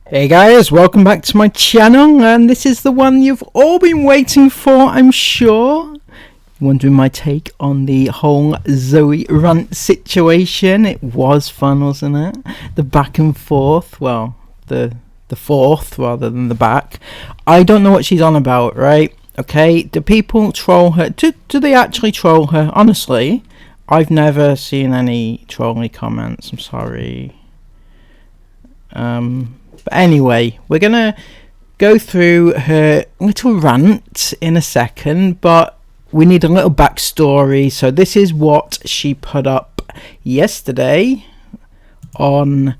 Hey guys, welcome back to my channel, and this is the one you've all been waiting for, I'm sure. Wondering my take on the whole Zoe rant situation. It was fun, wasn't it? The back and forth, well, the forth rather than the back. I don't know what she's on about, right? Okay, do people troll her? Do they actually troll her? Honestly, I've never seen any trolling comments, I'm sorry. But anyway, we're going to go through her little rant in a second, but we need a little backstory. So this is what she put up yesterday on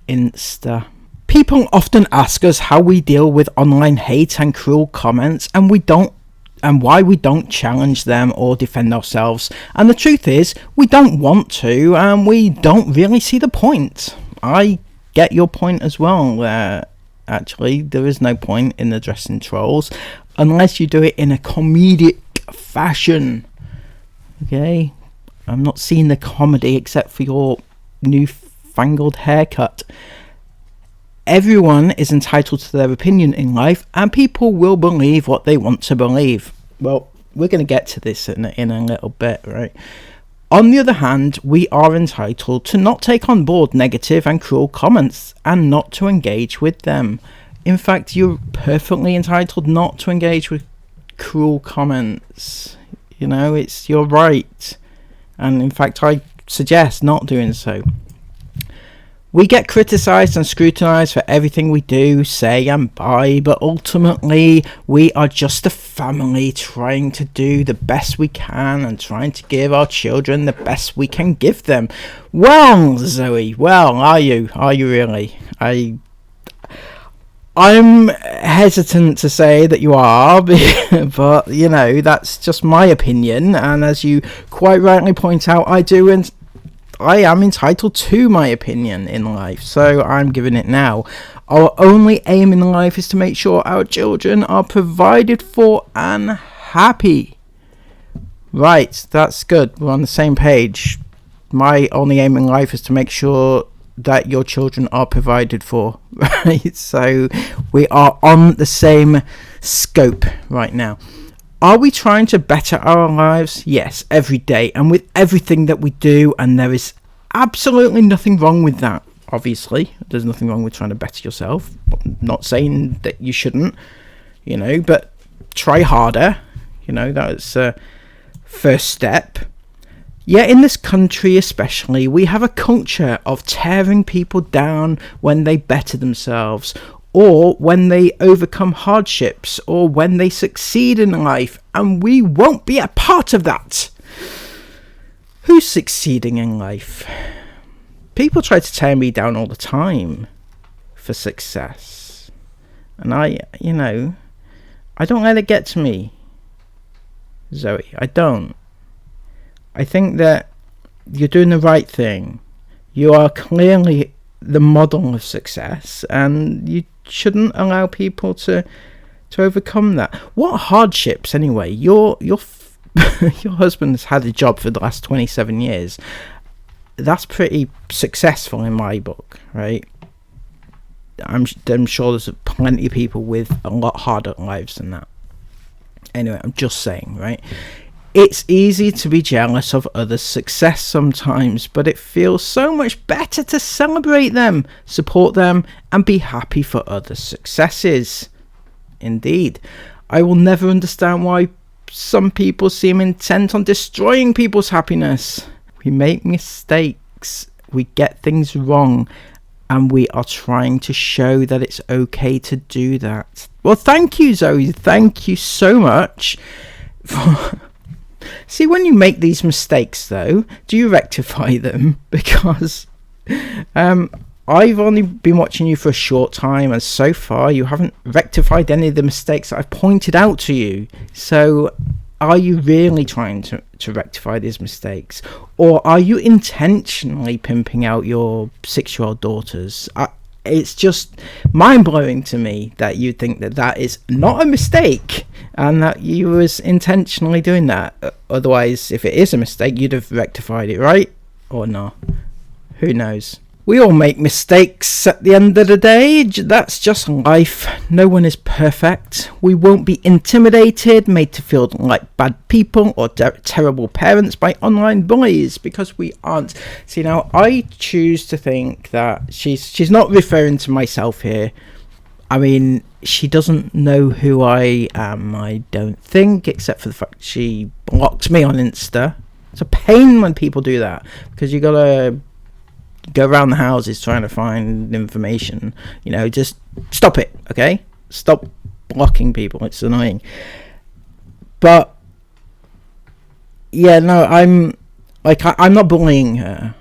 Insta. People often ask us how we deal with online hate and cruel comments, and why we don't challenge them or defend ourselves. And the truth is, we don't want to, and we don't really see the point. I get your point as well. Actually, there is no point in addressing trolls unless you do it in a comedic fashion. Okay, I'm not seeing the comedy except for your newfangled haircut. Everyone is entitled to their opinion in life, and people will believe what they want to believe. Well, we're going to get to this in a little bit, right? On the other hand, we are entitled to not take on board negative and cruel comments and not to engage with them. In fact, you're perfectly entitled not to engage with cruel comments. You know, it's your right. And in fact, I suggest not doing so. We get criticised and scrutinised for everything we do, say and buy, but ultimately we are just a family trying to do the best we can and trying to give our children the best we can give them. Well, Zoe, well, are you really? I'm hesitant to say that you are, but you know, that's just my opinion, and as you quite rightly point out, I am entitled to my opinion in life, so I'm giving it now. Our only aim in life is to make sure our children are provided for and happy. Right, that's good. We're on the same page. My only aim in life is to make sure that your children are provided for. Right, so we are on the same scope right now. Are we trying to better our lives? Yes, every day and with everything that we do, and there is absolutely nothing wrong with that. Obviously, there's nothing wrong with trying to better yourself. I'm not saying that you shouldn't, you know, but try harder. You know, that's a first step. Yet in this country especially, we have a culture of tearing people down when they better themselves, or when they overcome hardships, or when they succeed in life, and we won't be a part of that. Who's succeeding in life? People try to tear me down all the time for success, and I don't let it get to me, Zoe. I don't. I think that you're doing the right thing. You are clearly the model of success, and you shouldn't allow people to overcome that. What hardships anyway? Your husband has had a job for the last 27 years. That's pretty successful in my book, right? I'm sure there's plenty of people with a lot harder lives than that. Anyway, I'm just saying, right? It's easy to be jealous of others' success sometimes, but it feels so much better to celebrate them, support them, and be happy for others' successes. Indeed, I will never understand why some people seem intent on destroying people's happiness. We make mistakes, we get things wrong, and we are trying to show that it's okay to do that. Well, thank you, Zoe. Thank you so much for... See, when you make these mistakes, though, do you rectify them? Because I've only been watching you for a short time, and so far you haven't rectified any of the mistakes that I've pointed out to you. So are you really trying to rectify these mistakes? Or are you intentionally pimping out your 6-year-old daughters? It's just mind-blowing to me that you think that is not a mistake and that you was intentionally doing that. Otherwise, if it is a mistake, you'd have rectified it, right? Or no? Who knows? We all make mistakes at the end of the day. That's just life. No one is perfect. We won't be intimidated, made to feel like bad people or terrible parents by online bullies, because we aren't. See, now I choose to think that she's not referring to myself here. I mean, she doesn't know who I am, I don't think, except for the fact she blocked me on Insta. It's a pain when people do that, because you gotta go around the houses trying to find information. You know, just stop it, okay? Stop blocking people. It's annoying. But yeah, no, I'm not bullying her.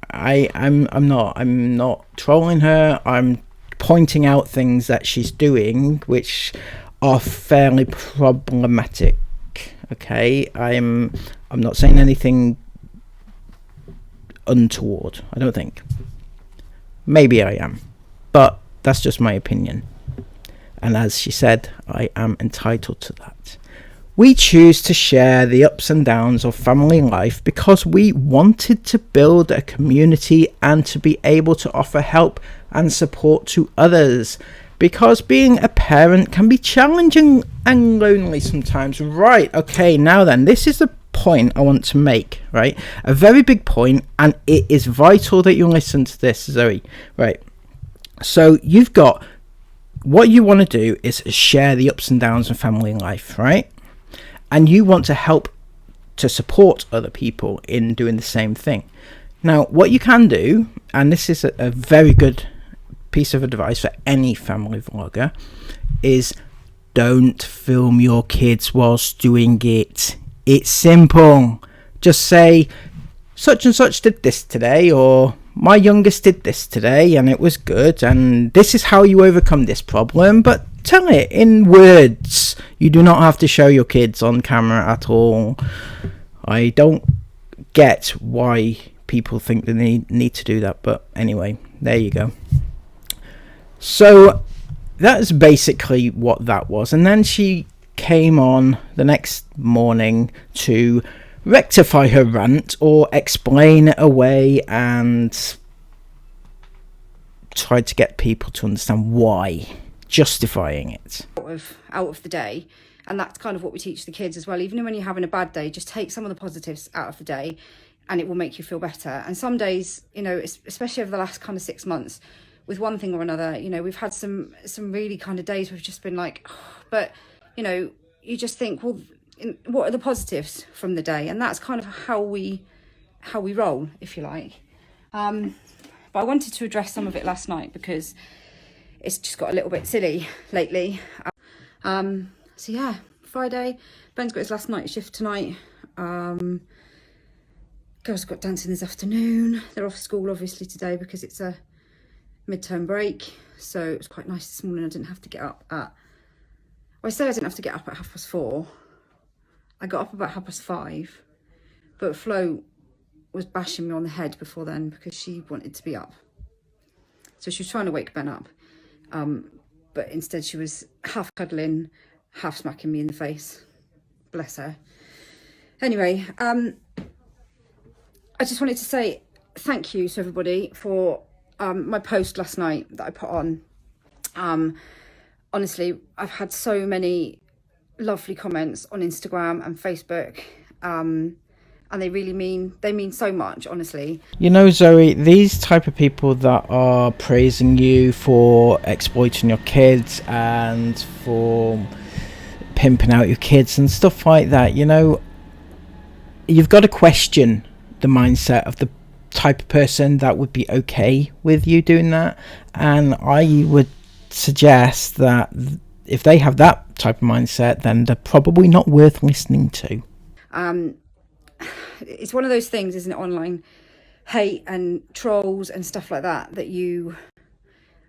I'm not trolling her. I'm pointing out things that she's doing which are fairly problematic. Okay, I'm not saying anything untoward, I don't think. Maybe I am, but that's just my opinion, and as she said, I am entitled to that. We choose to share the ups and downs of family life because we wanted to build a community and to be able to offer help and support to others, because being a parent can be challenging and lonely sometimes. Right, okay, now then, this is the point I want to make, right? A very big point, and it is vital that you listen to this, Zoe. Right, so you've got, what you want to do is share the ups and downs of family life, right? And you want to help to support other people in doing the same thing. Now, what you can do, and this is a very good piece of advice for any family vlogger, is don't film your kids whilst doing it. It's simple. Just say, such and such did this today, or my youngest did this today and it was good, and this is how you overcome this problem. But tell it in words. You do not have to show your kids on camera at all. I don't get why people think they need to do that, but anyway, there you go. So that's basically what that was. And then she came on the next morning to rectify her rant, or explain it away, and tried to get people to understand why, justifying it. Out of the day, and that's kind of what we teach the kids as well. Even when you're having a bad day, just take some of the positives out of the day and it will make you feel better. And some days, you know, especially over the last kind of 6 months, with one thing or another, you know, we've had some really kind of days where we've just been like, oh, but, you know, you just think, well, what are the positives from the day? And that's kind of how we roll, if you like. But I wanted to address some of it last night because it's just got a little bit silly lately. So yeah, Friday, Ben's got his last night shift tonight. Girls have got dancing this afternoon. They're off school obviously today because it's a midterm break, so it was quite nice this morning. I didn't have to get up at, well, I say I didn't have to get up at 4:30. I got up about 5:30, but Flo was bashing me on the head before then because she wanted to be up. So she was trying to wake Ben up, but instead she was half cuddling, half smacking me in the face. Bless her. Anyway, I just wanted to say thank you to everybody for my post last night that I put on. Honestly, I've had so many lovely comments on Instagram and Facebook, and they really mean so much, honestly. You know, Zoe, these type of people that are praising you for exploiting your kids and for pimping out your kids and stuff like that, you know, you've got to question the mindset of the type of person that would be okay with you doing that. And I would suggest that if they have that type of mindset, then they're probably not worth listening to. It's one of those things, isn't it, online hate and trolls and stuff like that, that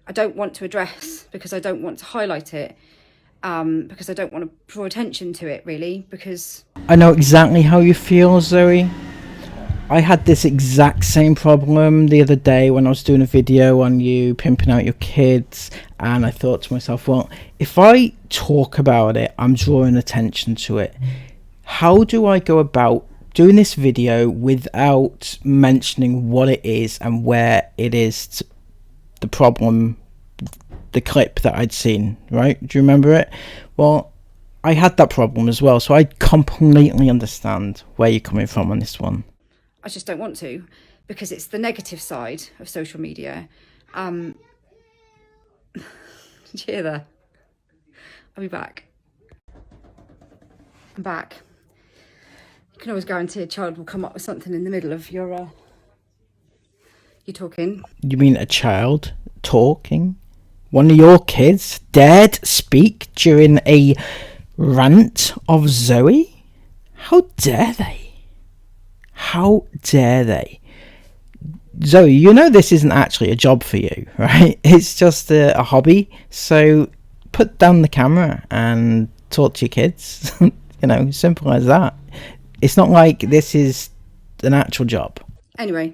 I don't want to address because I don't want to highlight it, because I don't want to draw attention to it, really, because I know exactly how you feel, Zoe. I had this exact same problem the other day when I was doing a video on you pimping out your kids, and I thought to myself, well, if I talk about it, I'm drawing attention to it. How do I go about doing this video without mentioning what it is and where it is the problem, the clip that I'd seen, right? Do you remember it? Well, I had that problem as well, so I completely understand where you're coming from on this one. I just don't want to, because it's the negative side of social media. Did you hear that? I'll be back. I'm back. You can always guarantee a child will come up with something in the middle of your talking. You mean a child talking? One of your kids dared speak during a rant of Zoe? How dare they? How dare they? Zoe, you know this isn't actually a job for you, right? It's just a hobby. So put down the camera and talk to your kids. You know, simple as that. It's not like this is an actual job. Anyway,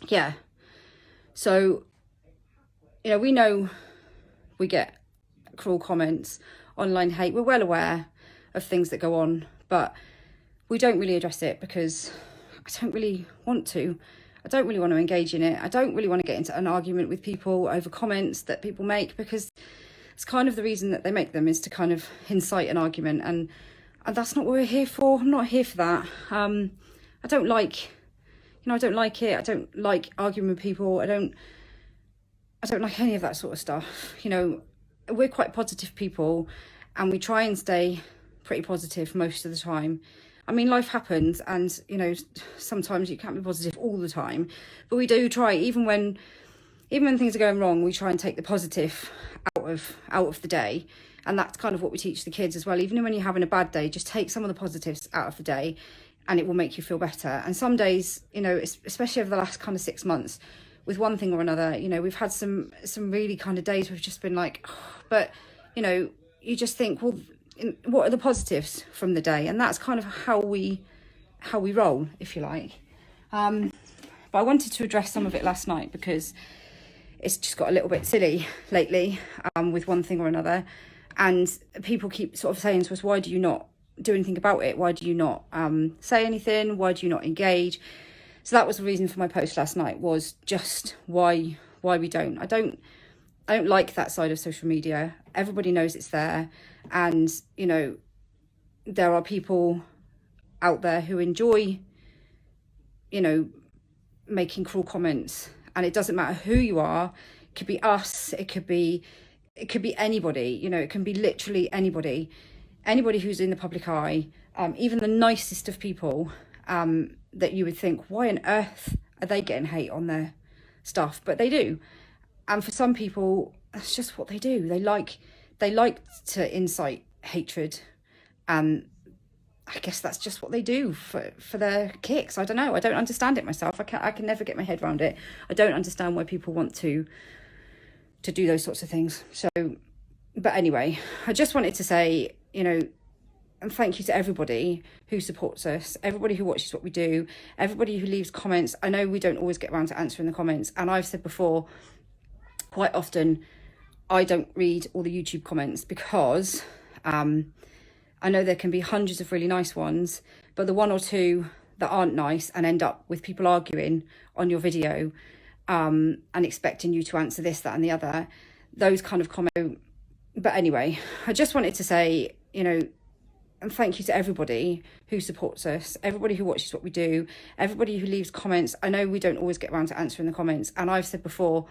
yeah. So, you know, we know we get cruel comments, online hate. We're well aware of things that go on, but we don't really address it because I don't really want to. I don't really want to engage in it. I don't really want to get into an argument with people over comments that people make, because it's kind of the reason that they make them is to kind of incite an argument, and that's not what we're here for. I'm not here for that. I don't like, I don't like it. I don't like arguing with people. I don't like any of that sort of stuff. You know, we're quite positive people, and we try and stay pretty positive most of the time. I mean, life happens, and, you know, sometimes you can't be positive all the time, but we do try, even when things are going wrong, we try and take the positive out of the day. And that's kind of what we teach the kids as well. Even when you're having a bad day, just take some of the positives out of the day and it will make you feel better. And some days, you know, especially over the last kind of 6 months, with one thing or another, you know, we've had some really kind of days where we've just been like, oh, but, you know, you just think, well, what are the positives from the day? And that's kind of how we roll, if you like. But I wanted to address some of it last night because it's just got a little bit silly lately, with one thing or another. And people keep sort of saying to us, why do you not do anything about it? Why do you not say anything? Why do you not engage? So that was the reason for my post last night, was just why we don't. I don't like that side of social media. Everybody knows it's there. And, you know, there are people out there who enjoy, you know, making cruel comments. And it doesn't matter who you are. It could be us. It could be anybody. You know, it can be literally anybody who's in the public eye, even the nicest of people, that you would think, why on earth are they getting hate on their stuff? But they do. And for some people, that's just what they do. They like to incite hatred, and I guess that's just what they do for their kicks. I don't know. I don't understand it myself. I can never get my head around it. I don't understand why people want to do those sorts of things. So, but anyway, I just wanted to say, you know, and thank you to everybody who supports us, everybody who watches what we do, everybody who leaves comments. I know we don't always get around to answering the comments, and I've said before, quite often, I don't read all the YouTube comments because I know there can be hundreds of really nice ones, but the one or two that aren't nice and end up with people arguing on your video, and expecting you to answer this, that and the other, those kind of comments. But anyway, I just wanted to say, you know, and thank you to everybody who supports us, everybody who watches what we do, everybody who leaves comments. I know we don't always get around to answering the comments, and I've said before,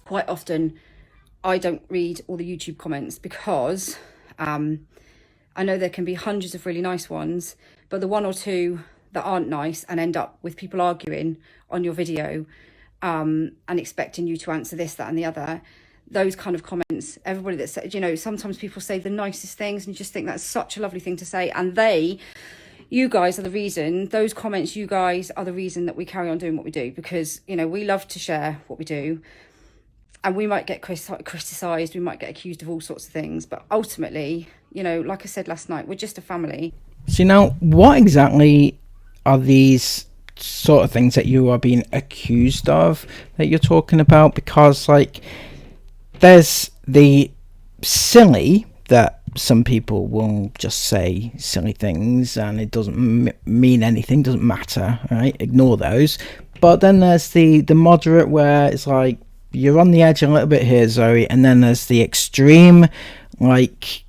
quite often, I don't read all the YouTube comments because I know there can be hundreds of really nice ones, but the one or two that aren't nice and end up with people arguing on your video, and expecting you to answer this, that and the other, those kind of comments, everybody that said, you know, sometimes people say the nicest things and you just think that's such a lovely thing to say, and you guys are the reason, those comments, you guys are the reason that we carry on doing what we do, because, you know, we love to share what we do, and we might get criticised, we might get accused of all sorts of things, but ultimately, you know, like I said last night, we're just a family. So now, what exactly are these sort of things that you are being accused of that you're talking about? Because, like, there's the silly that some people will just say silly things and it doesn't mean anything, doesn't matter, right? Ignore those. But then there's the moderate, where it's like you're on the edge a little bit here, Zoe, and then there's the extreme, like,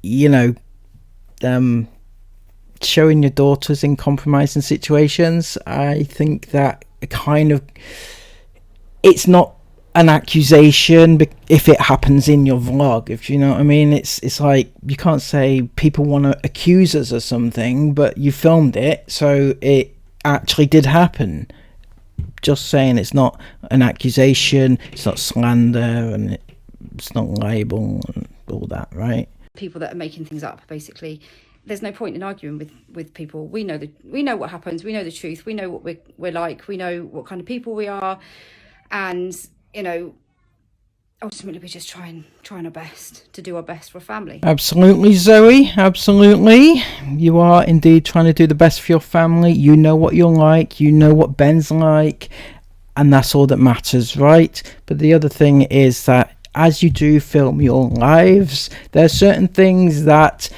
you know, showing your daughters in compromising situations. I think that kind of, it's not an accusation if it happens in your vlog, if you know what I mean. It's like, you can't say people want to accuse us of something, but you filmed it, so it actually did happen. Just saying, it's not an accusation, it's not slander, and it's not libel and all that, right? People that are making things up, basically. There's no point in arguing with people. We know what happens, we know the truth, we know what we're like, we know what kind of people we are, and you know, ultimately we're just trying our best to do our best for a family. Absolutely, Zoe, absolutely. You are indeed trying to do the best for your family. You know what you're like, you know what Ben's like, and that's all that matters, right? But the other thing is that as you do film your lives, there are certain things that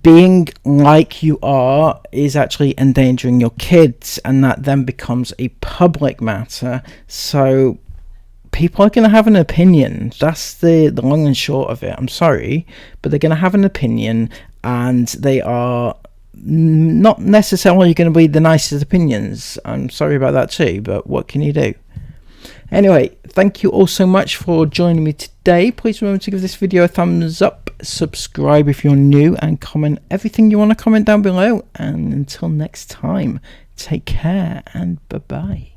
being like you are is actually endangering your kids, and that then becomes a public matter. So people are going to have an opinion. That's the long and short of it. I'm sorry, but they're going to have an opinion, and they are not necessarily going to be the nicest opinions. I'm sorry about that too, but what can you do? Anyway, thank you all so much for joining me today. Please remember to give this video a thumbs up, subscribe if you're new, and comment everything you want to comment down below. And until next time, take care and bye-bye.